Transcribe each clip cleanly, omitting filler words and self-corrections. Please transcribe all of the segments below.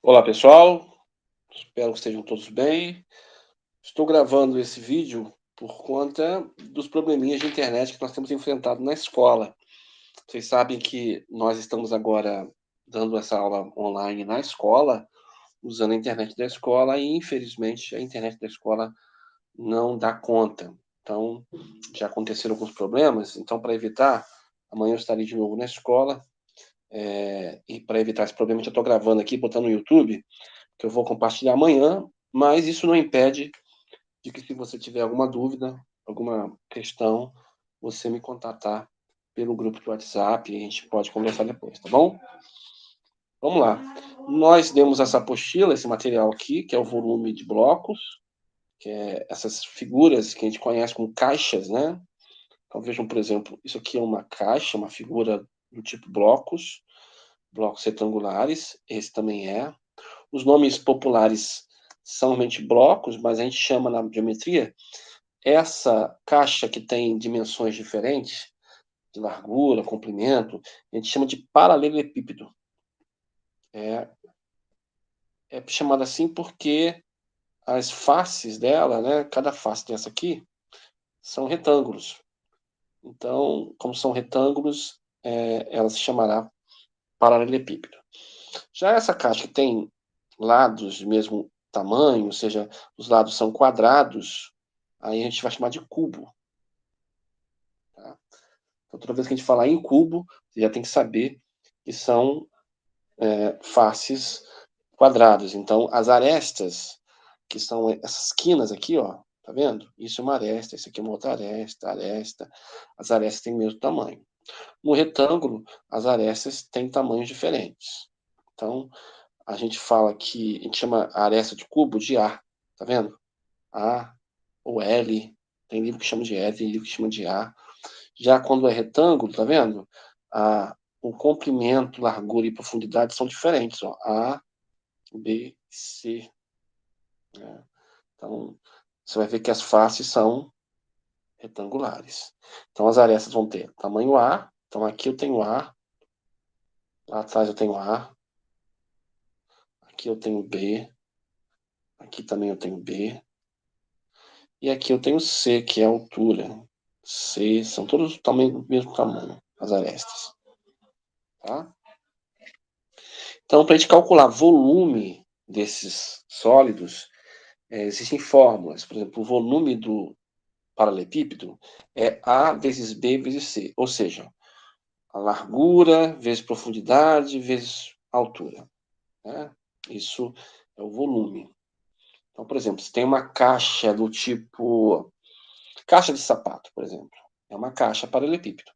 Olá pessoal, espero que estejam todos bem. Estou gravando esse vídeo por conta dos probleminhas de internet que nós temos enfrentado na escola. Vocês sabem que nós estamos agora dando essa aula online na escola, usando a internet da escola, e infelizmente a internet da escola não dá conta. Então, já aconteceram alguns problemas, então para evitar, amanhã eu estarei de novo na escola, e para evitar esse problema, eu já estou gravando aqui, botando no YouTube, que eu vou compartilhar amanhã, mas isso não impede de que, se você tiver alguma dúvida, alguma questão, você me contatar pelo grupo do WhatsApp e a gente pode conversar depois, tá bom? Vamos lá. Nós demos essa apostila, esse material aqui, que é o volume de blocos, que é essas figuras que a gente conhece como caixas, né? Então vejam, por exemplo, isso aqui é uma caixa, uma figura do tipo blocos retangulares, esse também é. Os nomes populares são realmente blocos, mas a gente chama na geometria essa caixa que tem dimensões diferentes, de largura, comprimento, a gente chama de paralelepípedo. É chamada assim porque as faces dela, né, cada face dessa aqui, são retângulos. Então, como são retângulos, ela se chamará paralelepípedo. Já essa caixa que tem lados do mesmo tamanho, ou seja, os lados são quadrados, aí a gente vai chamar de cubo. Tá? Então, toda vez que a gente falar em cubo, você já tem que saber que são faces quadradas. Então, as arestas, que são essas quinas aqui, ó, tá vendo? Isso é uma aresta, isso aqui é uma outra aresta, aresta. As arestas têm o mesmo tamanho. No retângulo, as arestas têm tamanhos diferentes. Então, a gente fala que a gente chama a aresta de cubo de A, tá vendo? A ou L, tem livro que chama de L, tem livro que chama de A. Já quando é retângulo, tá vendo? O comprimento, largura e profundidade são diferentes, ó. A, B, C. Né? Então, você vai ver que as faces são retangulares. Então, as arestas vão ter tamanho A. Então, aqui eu tenho A. Lá atrás eu tenho A. Aqui eu tenho B. Aqui também eu tenho B. E aqui eu tenho C, que é a altura. C, são todos do mesmo tamanho, as arestas. Tá? Então, para a gente calcular volume desses sólidos, existem fórmulas. Por exemplo, o volume do paralelepípedo é A vezes B vezes C. Ou seja, a largura vezes profundidade vezes altura. Né? Isso é o volume. Então, por exemplo, se tem uma caixa do tipo caixa de sapato, por exemplo, é uma caixa paralelepípedo.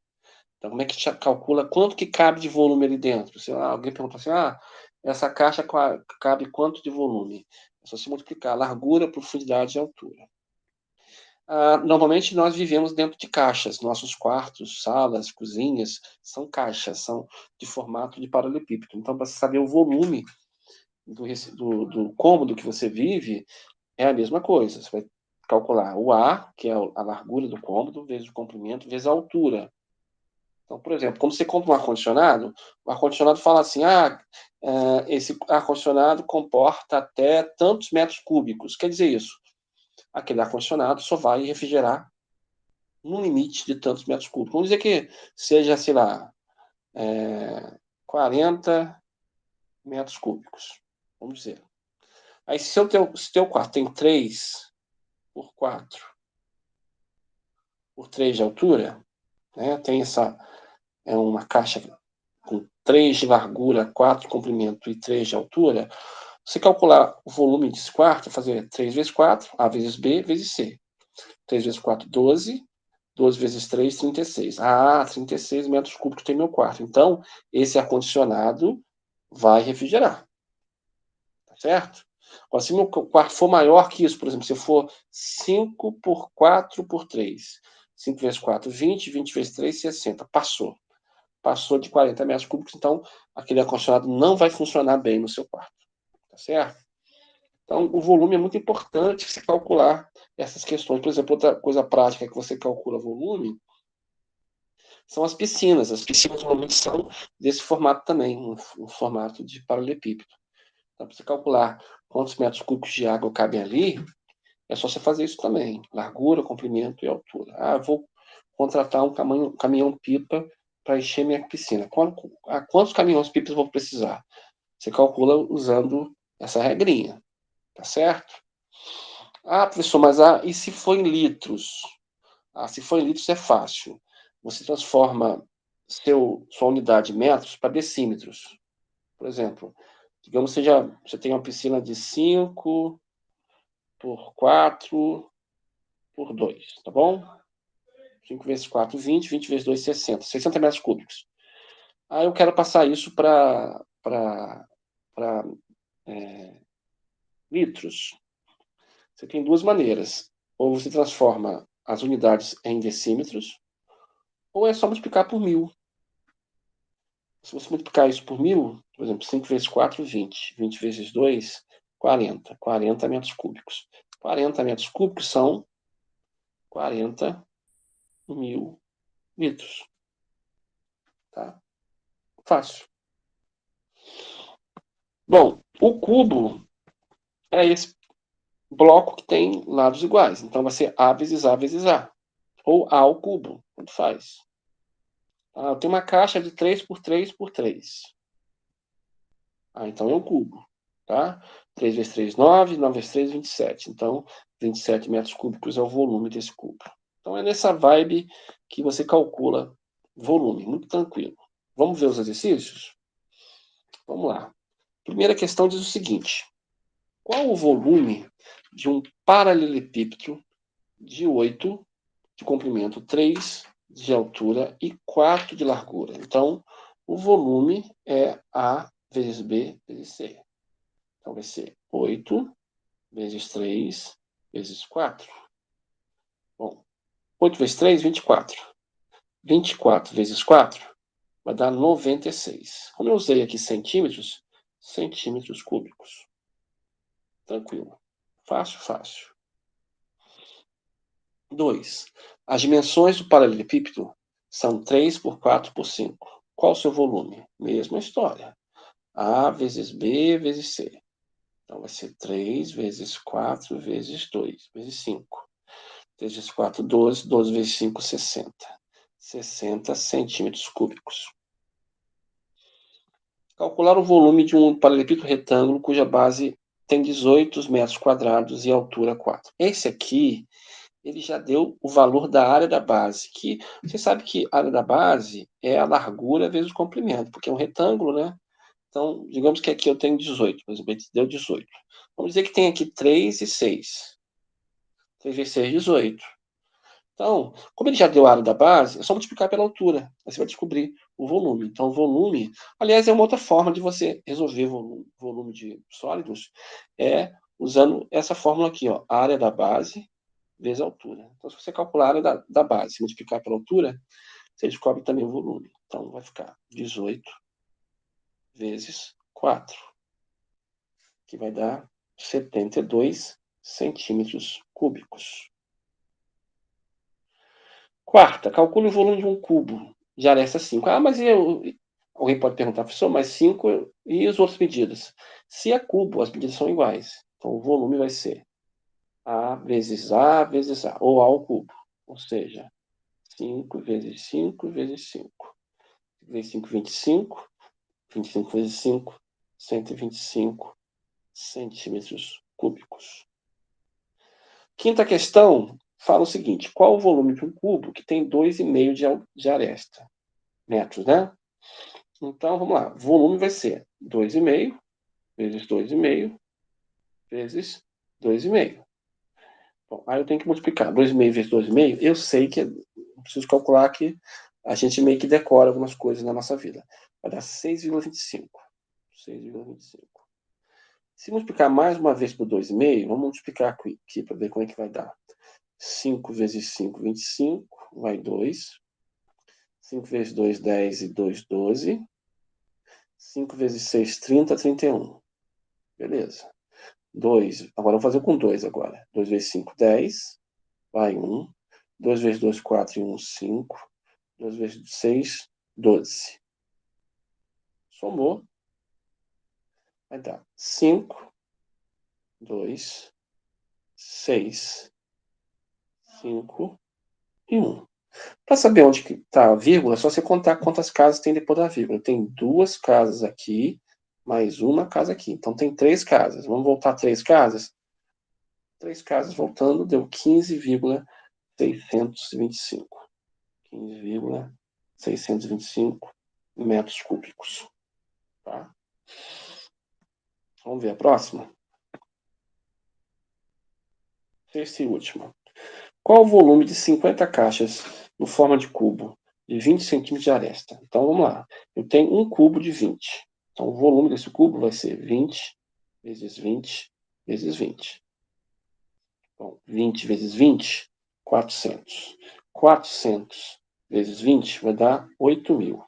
Então, como é que a gente calcula quanto que cabe de volume ali dentro? Se alguém pergunta assim, essa caixa cabe quanto de volume? É só se multiplicar largura, profundidade e altura. Normalmente nós vivemos dentro de caixas. Nossos quartos, salas, cozinhas são caixas, são de formato de paralelepípedo. Então, para saber o volume do cômodo que você vive, é a mesma coisa. Você vai calcular o A, que é a largura do cômodo, vezes o comprimento, vezes a altura. Então, por exemplo, quando você compra um ar-condicionado, o ar-condicionado fala assim, esse ar-condicionado comporta até tantos metros cúbicos. Quer dizer isso? Aquele ar-condicionado só vai refrigerar no limite de tantos metros cúbicos. Vamos dizer que seja, sei lá, 40 metros cúbicos. Vamos dizer. Aí, se o teu quarto tem 3 por 4 por 3 de altura, né, tem uma caixa com 3 de largura, 4 de comprimento e 3 de altura, você calcular o volume desse quarto, fazer 3 vezes 4, A vezes B vezes C. 3 vezes 4, 12. 12 vezes 3, 36. 36 metros cúbicos tem meu quarto. Então, esse ar-condicionado vai refrigerar. Tá certo? Agora, se meu quarto for maior que isso, por exemplo, se for 5 por 4 por 3, 5 vezes 4, 20, 20 vezes 3, 60. Passou de 40 metros cúbicos, então aquele ar-condicionado não vai funcionar bem no seu quarto. Tá certo? Então, o volume é muito importante você calcular essas questões. Por exemplo, outra coisa prática que você calcula volume são as piscinas. As piscinas normalmente são desse formato também, um formato de paralelepípedo. Então, para você calcular quantos metros cúbicos de água cabem ali, é só você fazer isso também. Largura, comprimento e altura. Ah, eu vou contratar um caminhão-pipa para encher minha piscina. Quantos caminhões-pipas eu vou precisar? Você calcula usando essa regrinha, tá certo? Ah, professor, mas e se for em litros? Ah, se for em litros é fácil. Você transforma sua unidade de metros para decímetros. Por exemplo, digamos que você tem uma piscina de 5 por 4 por 2, tá bom? 5 vezes 4, 20. 20 vezes 2, 60. 60 metros cúbicos. Aí eu quero passar isso para litros. Você tem duas maneiras. Ou você transforma as unidades em decímetros, ou é só multiplicar por 1000. Se você multiplicar isso por 1000, por exemplo, 5 vezes 4, 20. 20 vezes 2, 40. 40 metros cúbicos. 40 metros cúbicos são 40.000 litros. Tá? Fácil. Bom, o cubo é esse bloco que tem lados iguais. Então vai ser A vezes A vezes A. Ou A ao cubo. Tanto faz. Eu tenho uma caixa de 3 por 3 por 3. Então é um cubo. Tá? 3 vezes 3, 9. 9 vezes 3, 27. Então, 27 metros cúbicos é o volume desse cubo. Então é nessa vibe que você calcula volume. Muito tranquilo. Vamos ver os exercícios? Vamos lá. Primeira questão diz o seguinte. Qual o volume de um paralelepípedo de 8 de comprimento, 3 de altura e 4 de largura? Então, o volume é A vezes B vezes C. Então, vai ser 8 vezes 3 vezes 4. Bom, 8 vezes 3, 24. 24 vezes 4 vai dar 96. Como eu usei aqui centímetros, centímetros cúbicos. Tranquilo. Fácil, fácil. 2. As dimensões do paralelepípedo são 3 por 4 por 5. Qual o seu volume? Mesma história. A vezes B vezes C. Então, vai ser 3 vezes 4 vezes 2 vezes 5. 3 vezes 4, 12. 12 vezes 5, 60. 60 centímetros cúbicos. Calcular o volume de um paralelepípedo retângulo cuja base tem 18 metros quadrados e altura 4. Esse aqui, ele já deu o valor da área da base, que você sabe que a área da base é a largura vezes o comprimento, porque é um retângulo, né? Então, digamos que aqui eu tenho 18, por exemplo, ele deu 18. Vamos dizer que tem aqui 3 e 6. 3 vezes 6, 18. Então, como ele já deu a área da base, é só multiplicar pela altura. Aí você vai descobrir o volume. Então, o volume, aliás, é uma outra forma de você resolver volume de sólidos, é usando essa fórmula aqui, ó, área da base vezes a altura. Então, se você calcular a área da base e multiplicar pela altura, você descobre também o volume. Então, vai ficar 18 vezes 4, que vai dar 72 centímetros cúbicos. Quarta, calcule o volume de um cubo de aresta 5. Mas alguém pode perguntar, professor, mas 5 e as outras medidas? Se é cubo, as medidas são iguais. Então, o volume vai ser A vezes A vezes A, ou A ao cubo. Ou seja, 5 vezes 5 vezes 5. 5 vezes 5, 25. 25 vezes 5, 125 centímetros cúbicos. Quinta questão fala o seguinte: qual o volume de um cubo que tem 2,5 de aresta? Metros, né? Então, vamos lá. Volume vai ser 2,5 vezes 2,5 vezes 2,5. Bom, aí eu tenho que multiplicar 2,5 vezes 2,5. Eu sei que eu preciso calcular que a gente meio que decora algumas coisas na nossa vida. Vai dar 6,25. 6,25. Se multiplicar mais uma vez por 2,5, vamos multiplicar aqui para ver como é que vai dar. 5 vezes 5, 25, vai 2. 5 vezes 2, 10 e 2, 12. 5 vezes 6, 30, 31. Beleza. 2. Agora vamos fazer com 2 agora. 2 vezes 5, 10. Vai 1. 2 vezes 2, 4 e 1, 5. 2 vezes 6, 12. Somou. vai dar 5, 2, 6, 5 e 1. Para saber onde está a vírgula, é só você contar quantas casas tem depois da vírgula. Tem 2 casas aqui, mais uma casa aqui. Então tem 3 casas. Vamos voltar 3 casas? 3 casas voltando, deu 15,625. 15,625 metros cúbicos. Tá? Vamos ver a próxima? Terceira e última. Qual o volume de 50 caixas no forma de cubo de 20 centímetros de aresta? Então, vamos lá. Eu tenho um cubo de 20. Então, o volume desse cubo vai ser 20 vezes 20 vezes 20. Então, 20 vezes 20, 400. 400 vezes 20 vai dar 8.000.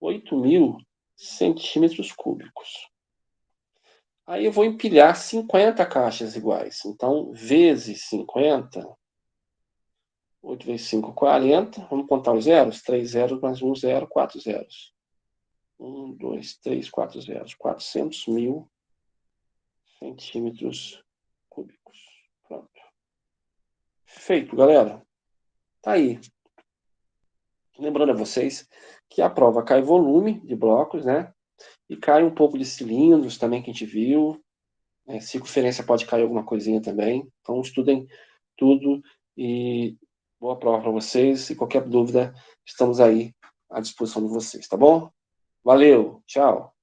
8.000 centímetros cúbicos. Aí eu vou empilhar 50 caixas iguais. Então, vezes 50, 8 vezes 5, 40. Vamos contar os zeros? 3 zeros mais 1 zero, 4 zeros. 1, 2, 3, 4 zeros. 400.000 centímetros cúbicos. Pronto. Feito, galera. Tá aí. Lembrando a vocês que a prova cai volume de blocos, né? E cai um pouco de cilindros também que a gente viu. Circunferência pode cair alguma coisinha também. Então, estudem tudo e boa prova para vocês. E qualquer dúvida, estamos aí à disposição de vocês, tá bom? Valeu, tchau.